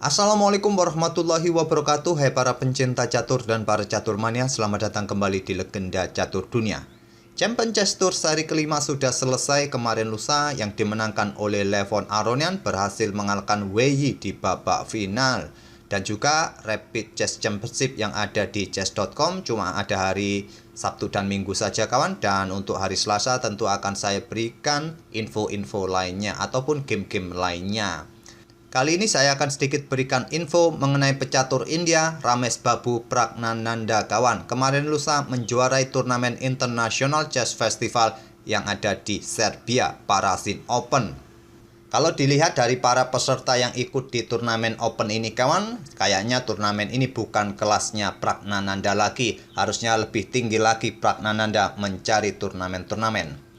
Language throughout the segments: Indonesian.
Assalamualaikum warahmatullahi wabarakatuh. Hai para pencinta catur dan para catur mania, selamat datang kembali di Legenda Catur Dunia. Champion Chess Tour seri kelima sudah selesai kemarin lusa, yang dimenangkan oleh Levon Aronian berhasil mengalahkan Wei Yi di babak final. Dan juga Rapid Chess Championship yang ada di chess.com cuma ada hari Sabtu dan Minggu saja kawan. Dan untuk hari Selasa tentu akan saya berikan info-info lainnya ataupun game-game lainnya. Kali ini saya akan sedikit berikan info mengenai pecatur India Ramesh Babu Pragnananda kawan. Kemarin lusa menjuarai turnamen International Chess Festival yang ada di Serbia, Parasin Open. Kalau dilihat dari para peserta yang ikut di turnamen Open ini kawan, kayaknya turnamen ini bukan kelasnya Pragnananda lagi. Harusnya lebih tinggi lagi Pragnananda mencari turnamen-turnamen.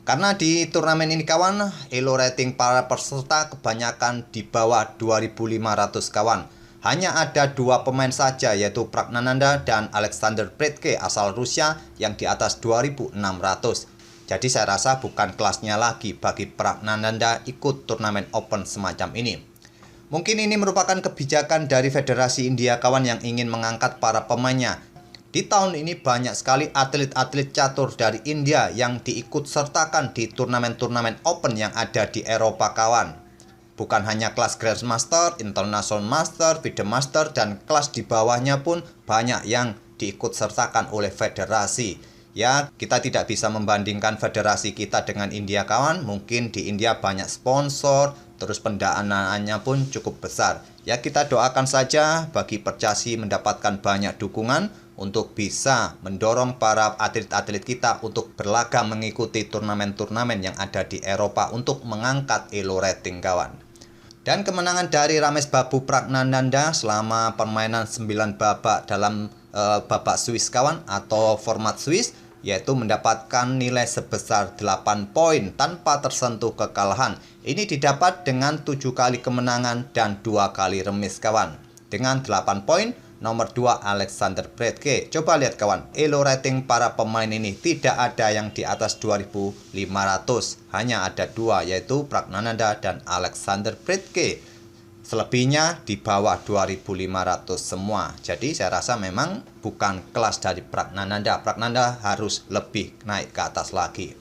Karena di turnamen ini kawan, elo rating para peserta kebanyakan di bawah 2500 kawan. Hanya ada dua pemain saja, yaitu Pragnananda dan Alexander Bredke asal Rusia yang di atas 2600. Jadi saya rasa bukan kelasnya lagi bagi Pragnananda ikut turnamen Open semacam ini. Mungkin ini merupakan kebijakan dari Federasi India kawan yang ingin mengangkat para pemainnya. Di tahun ini banyak sekali atlet-atlet catur dari India yang diikut sertakan di turnamen-turnamen Open yang ada di Eropa kawan. Bukan hanya kelas Grandmaster, International Master, FIDE Master, dan kelas di bawahnya pun banyak yang diikut sertakan oleh federasi. Ya, kita tidak bisa membandingkan federasi kita dengan India kawan. Mungkin di India banyak sponsor, terus pendanaannya pun cukup besar. Ya, kita doakan saja bagi Percasi mendapatkan banyak dukungan untuk bisa mendorong para atlet-atlet kita untuk berlaga mengikuti turnamen-turnamen yang ada di Eropa untuk mengangkat elo rating kawan. Dan kemenangan dari Ramesh Babu Pragnananda selama permainan 9 babak dalam babak Swiss kawan atau format Swiss, yaitu mendapatkan nilai sebesar 8 poin tanpa tersentuh kekalahan. Ini didapat dengan 7 kali kemenangan dan 2 kali remis kawan. Dengan 8 poin, nomor 2 Alexander Bredke. Coba lihat kawan, elo rating para pemain ini tidak ada yang di atas 2500. Hanya ada dua, yaitu Pragnananda dan Alexander Bredke. Selebihnya di bawah 2500 semua. Jadi saya rasa memang bukan kelas dari Pragnananda. Pragnananda harus lebih naik ke atas lagi.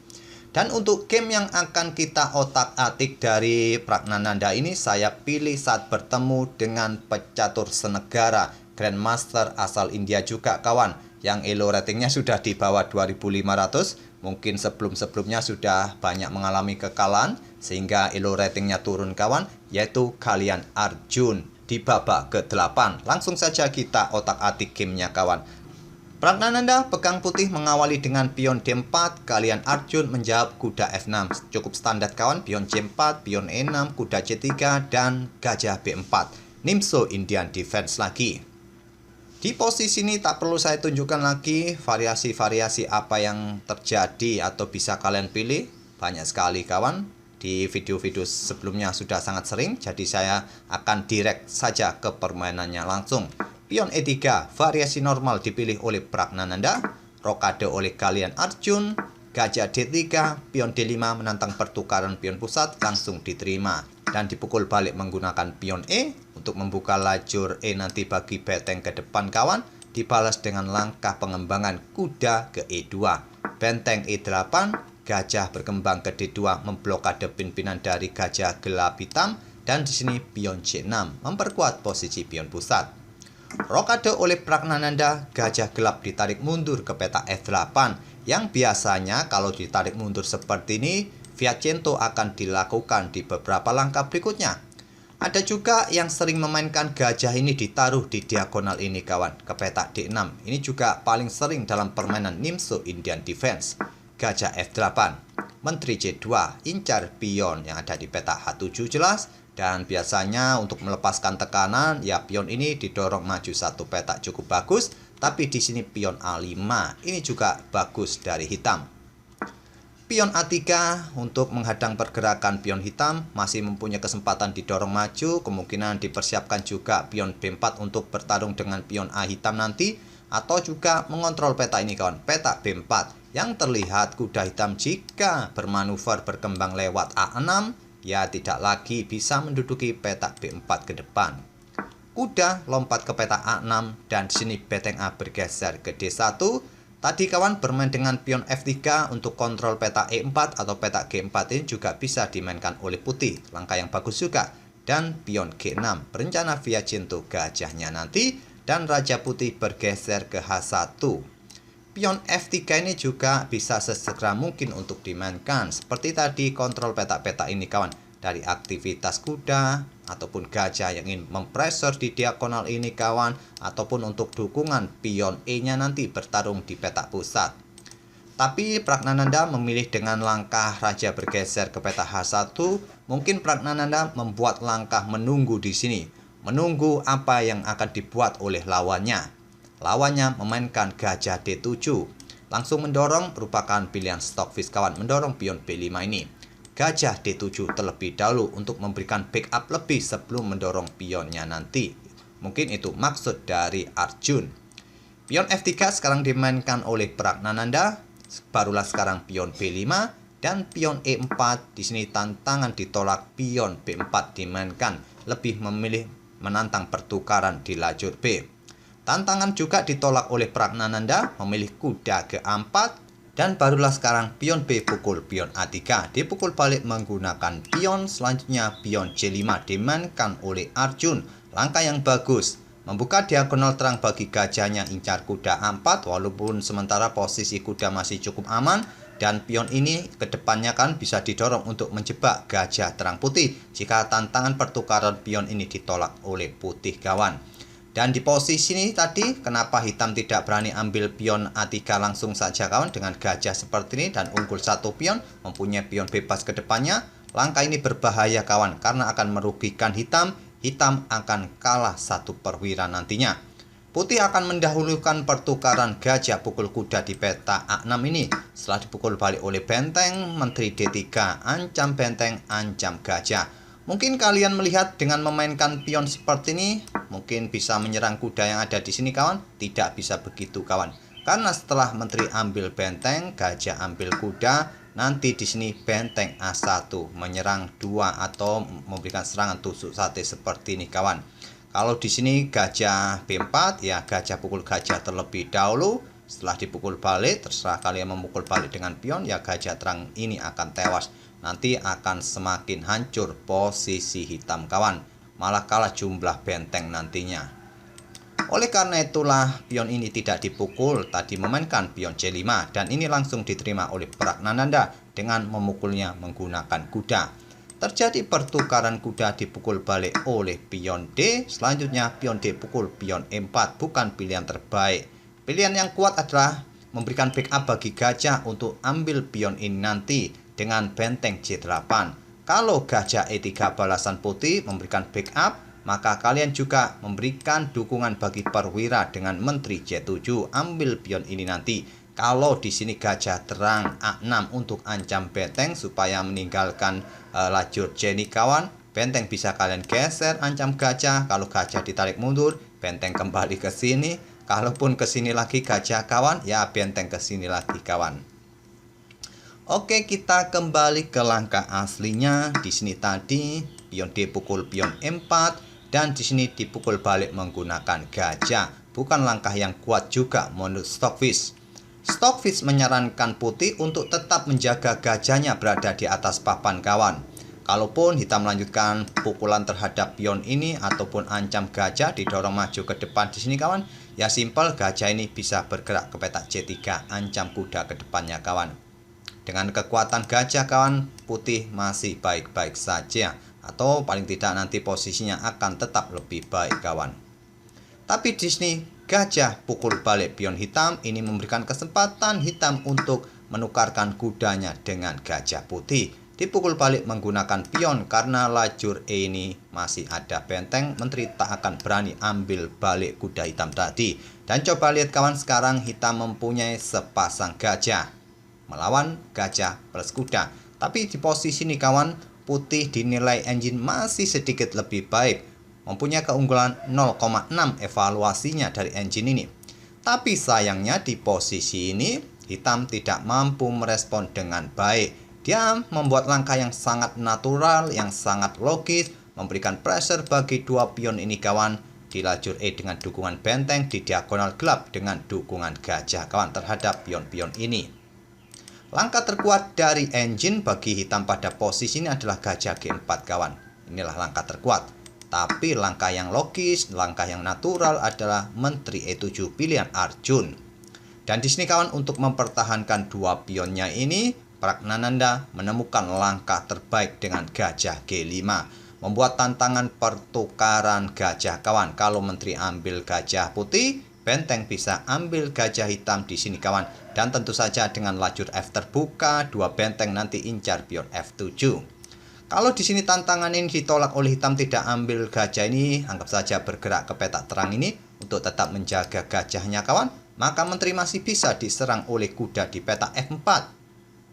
Dan untuk game yang akan kita otak-atik dari Pragnananda ini, saya pilih saat bertemu dengan pecatur senegara Grandmaster asal India juga kawan, yang elo ratingnya sudah di bawah 2500. Mungkin sebelum-sebelumnya sudah banyak mengalami kekalahan sehingga elo ratingnya turun kawan, yaitu Kalyan Arjun di babak ke-8. Langsung saja kita otak-atik gamenya kawan. Pragnananda pegang putih mengawali dengan pion D4, Kalyan Arjun menjawab kuda F6. Cukup standar kawan, pion C4, pion E6, kuda C3, dan gajah B4. Nimzo Indian Defense lagi. Di posisi ini tak perlu saya tunjukkan lagi variasi-variasi apa yang terjadi atau bisa kalian pilih. Banyak sekali kawan. Di video-video sebelumnya sudah sangat sering, jadi saya akan direct saja ke permainannya langsung. Pion E3, variasi normal dipilih oleh Pragnananda, rokade oleh Kalyan Arjun, gajah D3, pion D5 menantang pertukaran pion pusat langsung diterima. Dan dipukul balik menggunakan pion E untuk membuka lajur E nanti bagi beteng ke depan kawan. Dibalas dengan langkah pengembangan kuda ke E2. Benteng E8, gajah berkembang ke D2 memblokade pimpinan dari gajah gelap hitam. Dan di sini pion C6 memperkuat posisi pion pusat. Rokade oleh Pragnananda, gajah gelap ditarik mundur ke peta F8. Yang biasanya kalau ditarik mundur seperti ini, Fiacento akan dilakukan di beberapa langkah berikutnya. Ada juga yang sering memainkan gajah ini ditaruh di diagonal ini kawan, ke peta D6. Ini juga paling sering dalam permainan Nimzo Indian Defense. Gajah F8, Menteri C2, incar pion yang ada di peta H7 jelas. Dan biasanya untuk melepaskan tekanan, ya pion ini didorong maju satu peta cukup bagus. Tapi di sini pion A5, ini juga bagus dari hitam. Pion A3 untuk menghadang pergerakan pion hitam, masih mempunyai kesempatan didorong maju. Kemungkinan dipersiapkan juga pion B4 untuk bertarung dengan pion A hitam nanti. Atau juga mengontrol peta ini kawan, peta B4. Yang terlihat kuda hitam jika bermanuver berkembang lewat A6, ya tidak lagi bisa menduduki peta B4 ke depan. Kuda lompat ke peta A6 dan di sini benteng A bergeser ke D1. Tadi kawan bermain dengan pion F3 untuk kontrol peta E4 atau peta G4 ini juga bisa dimainkan oleh putih. Langkah yang bagus juga. Dan pion G6 berencana via cintu gajahnya nanti dan raja putih bergeser ke H1. Pion F3 ini juga bisa sesegera mungkin untuk dimainkan. Seperti tadi kontrol peta-peta ini kawan. Dari aktivitas kuda ataupun gajah yang ingin mempressure di diagonal ini kawan, ataupun untuk dukungan pion E-nya nanti bertarung di peta pusat. Tapi Pragnananda memilih dengan langkah raja bergeser ke peta H1. Mungkin Pragnananda membuat langkah menunggu di sini, menunggu apa yang akan dibuat oleh lawannya. Lawannya memainkan gajah D7, langsung mendorong merupakan pilihan stockfish kawan, mendorong pion B5 ini. Gajah D7 terlebih dahulu untuk memberikan backup lebih sebelum mendorong pionnya nanti. Mungkin itu maksud dari Arjun. Pion F3 sekarang dimainkan oleh Pragnananda. Barulah sekarang pion B5 dan pion E4. Di sini tantangan ditolak, pion B4 dimainkan. Lebih memilih menantang pertukaran di lajur B. Tantangan juga ditolak oleh Pragnananda, memilih kuda ke A4. Dan barulah sekarang pion B pukul pion A3. Dipukul balik menggunakan pion. Selanjutnya pion C5 dimainkan oleh Arjun. Langkah yang bagus. Membuka diagonal terang bagi gajahnya incar kuda A4. Walaupun sementara posisi kuda masih cukup aman. Dan pion ini kedepannya kan bisa didorong untuk menjebak gajah terang putih. Jika tantangan pertukaran pion ini ditolak oleh putih kawan. Dan di posisi ini tadi, kenapa hitam tidak berani ambil pion A3 langsung saja kawan dengan gajah seperti ini dan unggul satu pion, mempunyai pion bebas ke depannya. Langkah ini berbahaya kawan karena akan merugikan hitam. Hitam akan kalah satu perwira nantinya. Putih akan mendahulukan pertukaran gajah pukul kuda di peta A6 ini. Setelah dipukul balik oleh benteng, menteri D3, ancam benteng, ancam gajah. Mungkin kalian melihat dengan memainkan pion seperti ini, mungkin bisa menyerang kuda yang ada di sini kawan. Tidak bisa begitu kawan. Karena setelah menteri ambil benteng, gajah ambil kuda, nanti di sini benteng A1 menyerang dua atau memberikan serangan tusuk sate seperti ini kawan. Kalau di sini gajah B4, ya gajah pukul gajah terlebih dahulu. Setelah dipukul balik, terserah kalian memukul balik dengan pion, ya gajah terang ini akan tewas. Nanti akan semakin hancur posisi hitam kawan, malah kalah jumlah benteng nantinya. Oleh karena itulah pion ini tidak dipukul, tadi memainkan pion C5 dan ini langsung diterima oleh Pragnananda dengan memukulnya menggunakan kuda. Terjadi pertukaran kuda dipukul balik oleh pion D. Selanjutnya pion D pukul pion E4, bukan pilihan terbaik. Pilihan yang kuat adalah memberikan backup bagi gajah untuk ambil pion ini nanti dengan benteng C8. Kalau gajah E3 balasan putih memberikan backup, maka kalian juga memberikan dukungan bagi perwira dengan menteri C7. Ambil pion ini nanti. Kalau di sini gajah terang A6 untuk ancam benteng supaya meninggalkan lajur C ini kawan, benteng bisa kalian geser ancam gajah. Kalau gajah ditarik mundur, benteng kembali ke sini. Kalaupun ke sini lagi gajah kawan, ya benteng ke sini lagi kawan. Oke, kita kembali ke langkah aslinya. Di sini tadi pion D pukul pion E4 dan di sini dipukul balik menggunakan gajah. Bukan langkah yang kuat juga menurut Stockfish. Stockfish menyarankan putih untuk tetap menjaga gajahnya berada di atas papan kawan. Kalaupun hitam melanjutkan pukulan terhadap pion ini ataupun ancam gajah didorong maju ke depan di sini kawan, ya simpel gajah ini bisa bergerak ke peta C3, ancam kuda ke depannya kawan. Dengan kekuatan gajah kawan, putih masih baik-baik saja atau paling tidak nanti posisinya akan tetap lebih baik kawan. Tapi di sini gajah pukul balik pion hitam, ini memberikan kesempatan hitam untuk menukarkan kudanya dengan gajah putih. Dipukul balik menggunakan pion karena lajur E ini masih ada benteng, menteri tak akan berani ambil balik kuda hitam tadi. Dan coba lihat kawan, sekarang hitam mempunyai sepasang gajah melawan gajah plus kuda. Tapi di posisi ini kawan, putih dinilai engine masih sedikit lebih baik, mempunyai keunggulan 0,6 evaluasinya dari engine ini. Tapi sayangnya di posisi ini hitam tidak mampu merespon dengan baik. Dia membuat langkah yang sangat natural, yang sangat logis, memberikan pressure bagi dua pion ini kawan. di lajur E dengan dukungan benteng, di diagonal gelap dengan dukungan gajah kawan terhadap pion-pion ini. Langkah terkuat dari engine bagi hitam pada posisi ini adalah gajah G4 kawan. Inilah langkah terkuat. Tapi langkah yang logis, langkah yang natural adalah menteri E7 pilihan Arjun. Dan di sini kawan, untuk mempertahankan dua pionnya ini, Pragnananda menemukan langkah terbaik dengan gajah G5. Membuat tantangan pertukaran gajah kawan. Kalau menteri ambil gajah putih, benteng bisa ambil gajah hitam di sini kawan. Dan tentu saja dengan lajur F terbuka, dua benteng nanti incar pion F7. Kalau di sini tantangan ini ditolak oleh hitam tidak ambil gajah ini, anggap saja bergerak ke petak terang ini untuk tetap menjaga gajahnya kawan, maka menteri masih bisa diserang oleh kuda di petak F4.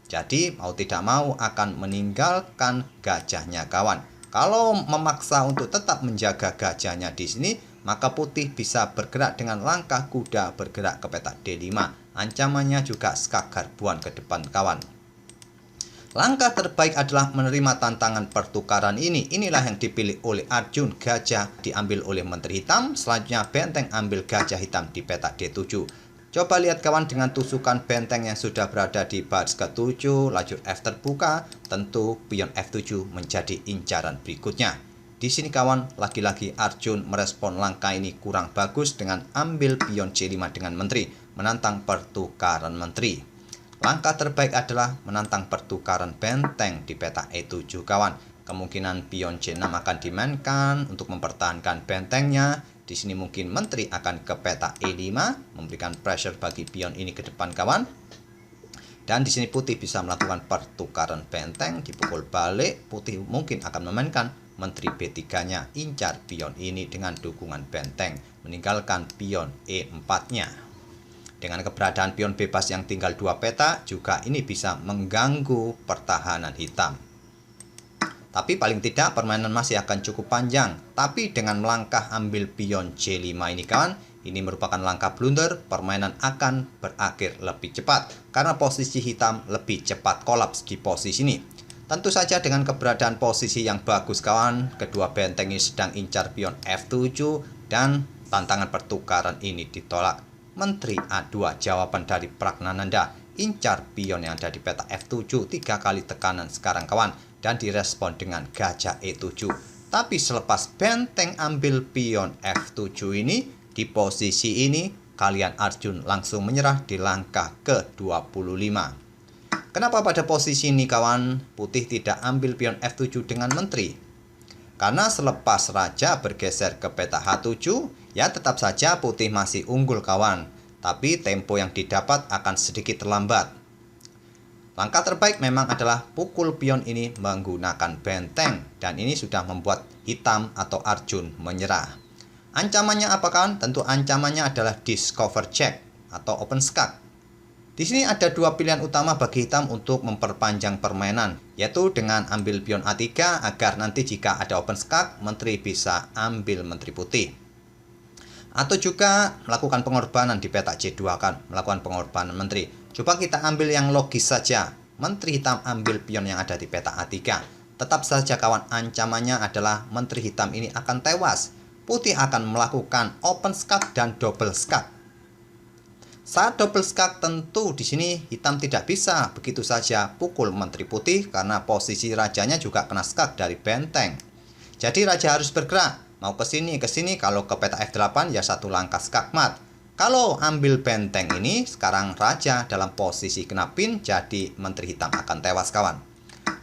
Jadi mau tidak mau akan meninggalkan gajahnya kawan. Kalau memaksa untuk tetap menjaga gajahnya di sini, maka putih bisa bergerak dengan langkah kuda bergerak ke petak D5. Ancamannya juga skak garbuan ke depan kawan. Langkah terbaik adalah menerima tantangan pertukaran ini. Inilah yang dipilih oleh Arjun. Gajah diambil oleh menteri hitam. Selanjutnya benteng ambil gajah hitam di petak D7. Coba lihat kawan, dengan tusukan benteng yang sudah berada di baris ke-7, lajur F terbuka, tentu pion F7 menjadi incaran berikutnya. Di sini kawan, lagi-lagi Arjun merespon langkah ini kurang bagus dengan ambil pion C5 dengan menteri, menantang pertukaran menteri. Langkah terbaik adalah menantang pertukaran benteng di petak E7 kawan. Kemungkinan pion C6 akan dimainkan untuk mempertahankan bentengnya. Di sini mungkin menteri akan ke petak E5, memberikan pressure bagi pion ini ke depan kawan. Dan di sini putih bisa melakukan pertukaran benteng, dipukul balik. Putih mungkin akan memainkan menteri B3-nya, incar pion ini dengan dukungan benteng, meninggalkan pion E4-nya. Dengan keberadaan pion bebas yang tinggal dua petak, juga ini bisa mengganggu pertahanan hitam. Tapi paling tidak permainan masih akan cukup panjang. Tapi dengan melangkah ambil pion C5 ini kawan, ini merupakan langkah blunder, permainan akan berakhir lebih cepat. Karena posisi hitam lebih cepat kolaps di posisi ini. Tentu saja dengan keberadaan posisi yang bagus kawan, kedua benteng ini sedang incar pion F7 dan tantangan pertukaran ini ditolak. Menteri A2, jawaban dari Pragnananda, incar pion yang ada di petak F7, 3 kali tekanan sekarang kawan, dan direspon dengan gajah E7. Tapi selepas benteng ambil pion F7 ini, di posisi ini, kalian Arjun langsung menyerah di langkah ke-25. Kenapa pada posisi ini kawan, putih tidak ambil pion F7 dengan menteri? Karena selepas raja bergeser ke petak H7, ya tetap saja putih masih unggul kawan. Tapi tempo yang didapat akan sedikit terlambat. Langkah terbaik memang adalah pukul pion ini menggunakan benteng. Dan ini sudah membuat hitam atau Arjun menyerah. Ancamannya apa kawan? Tentu ancamannya adalah discover check atau open skak. Di sini ada dua pilihan utama bagi hitam untuk memperpanjang permainan, yaitu dengan ambil pion A3 agar nanti jika ada open skak, menteri bisa ambil menteri putih. Atau juga melakukan pengorbanan di petak C2 kan, melakukan pengorbanan menteri. Coba kita ambil yang logis saja, menteri hitam ambil pion yang ada di petak A3. Tetap saja kawan, ancamannya adalah menteri hitam ini akan tewas. Putih akan melakukan open skak dan double skak. Saat double skak tentu di sini hitam tidak bisa begitu saja pukul menteri putih karena posisi rajanya juga kena skak dari benteng. Jadi raja harus bergerak, mau ke sini, kalau ke petak F8 ya satu langkah skak mat. Kalau ambil benteng ini, sekarang raja dalam posisi kena pin, jadi menteri hitam akan tewas kawan.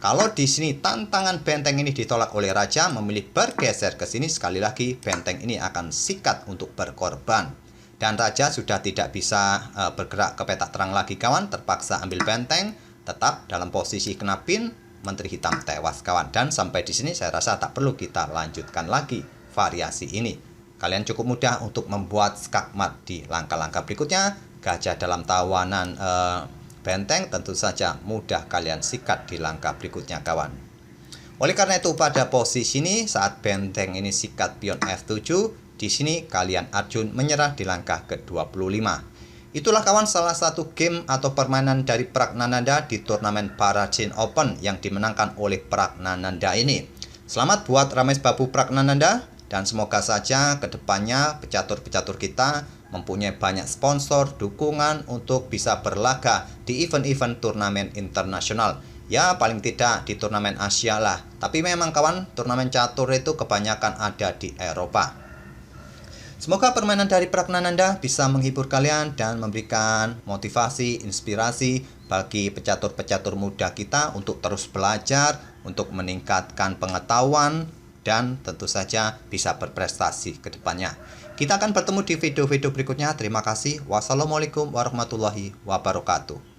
Kalau di sini tantangan benteng ini ditolak oleh raja, memilih bergeser ke sini, sekali lagi benteng ini akan sikat untuk berkorban. Dan raja sudah tidak bisa bergerak ke petak terang lagi kawan, terpaksa ambil benteng, tetap dalam posisi kena pin, menteri hitam tewas kawan. Dan sampai di sini saya rasa tak perlu kita lanjutkan lagi variasi ini. Kalian cukup mudah untuk membuat skakmat di langkah-langkah berikutnya. Gajah dalam tawanan benteng tentu saja mudah kalian sikat di langkah berikutnya kawan. Oleh karena itu pada posisi ini saat benteng ini sikat pion F7, di sini kalian Arjun menyerah di langkah ke-25. Itulah kawan salah satu game atau permainan dari Pragnananda di turnamen Parachene Open yang dimenangkan oleh Pragnananda ini. Selamat buat Ramesh Babu Pragnananda Dan semoga saja kedepannya pecatur-pecatur kita mempunyai banyak sponsor, dukungan untuk bisa berlaga di event-event turnamen internasional. Ya paling tidak di turnamen Asia lah. Tapi memang kawan, turnamen catur itu kebanyakan ada di Eropa. Semoga permainan dari Pragnananda bisa menghibur kalian dan memberikan motivasi, inspirasi bagi pecatur-pecatur muda kita untuk terus belajar, untuk meningkatkan pengetahuan, dan tentu saja bisa berprestasi ke depannya. Kita akan bertemu di video-video berikutnya. Terima kasih. Wassalamualaikum warahmatullahi wabarakatuh.